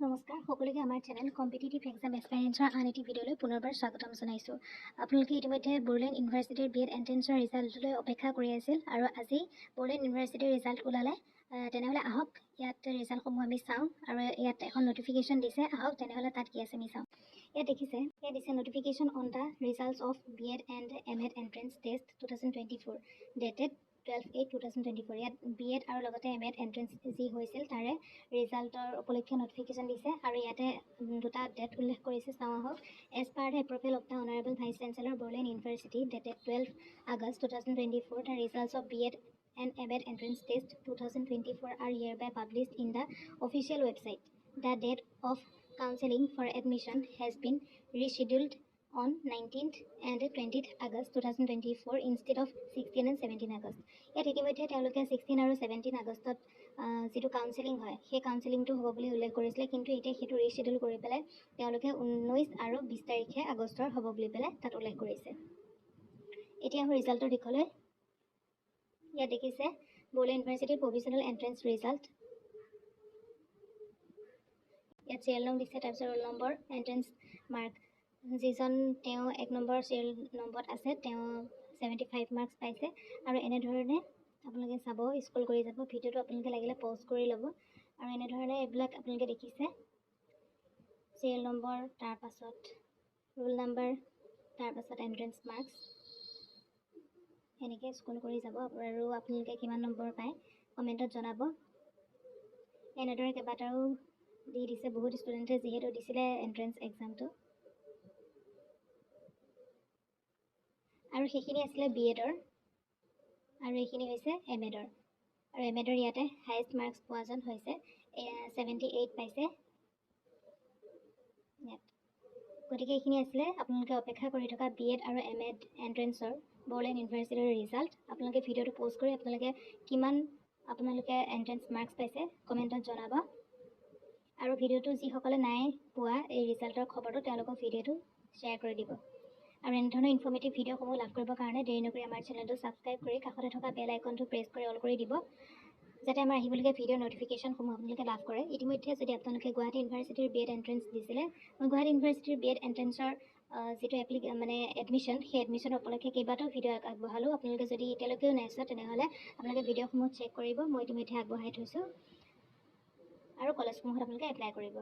নমস্কাৰ সকলোকে আমাৰ চেনেল কম্পিটিটিভ এক্সাম এক্সপেৰিয়েন্সৰ আন এটি ভিডিঅ'লৈ পুনৰবাৰ স্বাগতম জনাইছোঁ। আপোনালোকে ইতিমধ্যে বড়োলেণ্ড ইউনিভাৰ্চিটিৰ বিএড এণ্ট্ৰেন্সৰ ৰিজাল্টলৈ অপেক্ষা কৰি আছিল আৰু আজি বড়োলেণ্ড ইউনিভাৰ্চিটিৰ ৰিজাল্ট ওলালে। তেনেহ'লে আহক ইয়াত ৰিজাল্টসমূহ আমি চাওঁ আৰু ইয়াত এখন নটিফিকেশ্যন দিছে। আহক তেনেহ'লে তাত কি আছে আমি চাওঁ। ইয়াত দিছে notification on the results of BEd and MEd entrance test 2024 dated 12/8/2024। ইয়াত বিএড আৰু লগতে এমএড এণ্ট্ৰেন্স যি হৈছিল তাৰে ৰিজাল্টৰ উপলক্ষে নটিফিকেশ্যন দিছে আৰু ইয়াতে দুটা ডেট উল্লেখ কৰিছে। চাওঁ আহক। As per the approval of the honourable vice chancellor Bodoland university dated 12 August 2024 the results of BEd and AMED entrance test 2024 are hereby published in the official website. The date of counseling for admission has been rescheduled on 19th and 20th August 2024 instead of 16 and 17 August. ইয়াত ইতিমধ্যে তেওঁলোকে 16 আৰু 17 আগষ্টত যিটো counselling হয় সেই কাউন্সেলিংটো হ'ব বুলি উল্লেখ কৰিছিলে, কিন্তু এতিয়া সেইটো ৰিচিডিউল কৰি পেলাই তেওঁলোকে 19 আৰু 20 তাৰিখে আগষ্টৰ হ'ব বুলি পেলাই তাত উল্লেখ কৰিছে। এতিয়া আহোঁ ৰিজাল্টৰ দিশলৈ। ইয়াত দেখিছে বড়োলেণ্ড ইউনিভাৰ্চিটিৰ প্ৰভিজনেল এণ্ট্ৰেন্স ৰিজাল্ট। ইয়াত চিৰিয়েল নং দিছে, তাৰপিছত ৰোল নম্বৰ, এণ্ট্ৰেন্স মাৰ্ক। যিজন তেওঁ 1 নম্বৰ চিৰিয়েল নম্বৰত আছে তেওঁ 75 মাৰ্কছ পাইছে। আৰু এনেধৰণে আপোনালোকে চাব, স্ক্ৰল কৰি যাব, ভিডিঅ'টো আপোনালোকে লাগিলে পজ কৰি ল'ব। আৰু এনেধৰণে এইবিলাক আপোনালোকে দেখিছে চিৰিয়েল নম্বৰ, তাৰপাছত ৰোল নম্বৰ, তাৰপাছত এণ্ট্ৰেন্স মাৰ্কছ। এনেকৈ স্ক্ৰল কৰি যাব আৰু আপোনালোকে কিমান নম্বৰ পায় কমেণ্টত জনাব। এনেদৰে কেইবাটাও দি দিছে বহুত ষ্টুডেণ্টে যিহেতু দিছিলে এণ্ট্ৰেন্স এক্সামটো। আৰু সেইখিনি আছিলে বিএডৰ আৰু এইখিনি হৈছে এমএডৰ। আৰু এমএডৰ ইয়াতে হাইয়েষ্ট মাৰ্কছ পোৱাজন হৈছে 78 পাইছে ইয়াত। গতিকে এইখিনি আছিলে আপোনালোকে অপেক্ষা কৰি থকা বিএড আৰু এমএড এণ্ট্ৰেন্সৰ বড়োলেণ্ড ইউনিভাৰ্চিটিৰ ৰিজাল্ট। আপোনালোকে ভিডিঅ'টো প'ষ্ট কৰি আপোনালোকে কিমান এণ্ট্ৰেন্স মাৰ্কছ পাইছে কমেণ্টত জনাব। আৰু ভিডিঅ'টো যিসকলে নাই পোৱা এই ৰিজাল্টৰ খবৰটো তেওঁলোকক ভিডিঅ'টো শ্বেয়াৰ কৰি দিব। আৰু এনেধৰণৰ ইনফৰ্মেটিভ ভিডিঅ'সমূহ লাভ কৰিবৰ কাৰণে দেৰি নকৰি আমাৰ চেনেলটো ছাবস্ক্ৰাইব কৰি কাষতে থকা বেল আইকনটো প্ৰেছ কৰি অল কৰি দিব, যাতে আমাৰ আহিবলগীয়া ভিডিঅ'ৰ নটিফিকেশ্যনসমূহ আপোনালোকে লাভ কৰে। ইতিমধ্যে যদি আপোনালোকে গুৱাহাটী ইউনিভাৰ্চিটিৰ বিএড এণ্ট্ৰেন্স দিছিলে, মই গুৱাহাটী ইউনিভাৰ্চিটিৰ বিএড এণ্ট্ৰেন্সৰ যিটো এডমিশ্যন, সেই এডমিশ্যনৰ উপলক্ষে কেইবাটাও ভিডিঅ' আগবঢ়ালোঁ। আপোনালোকে যদি এতিয়ালৈকেও নাই চোৱা তেনেহ'লে আপোনালোকে ভিডিঅ'সমূহ চেক কৰিব, মই ইতিমধ্যে আগবঢ়াই থৈছোঁ। আৰু কলেজসমূহত আপোনালোকে এপ্লাই কৰিব।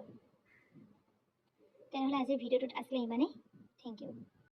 তেনেহ'লে আজিৰ ভিডিঅ'টোত আছিলে ইমানেই। Thank U.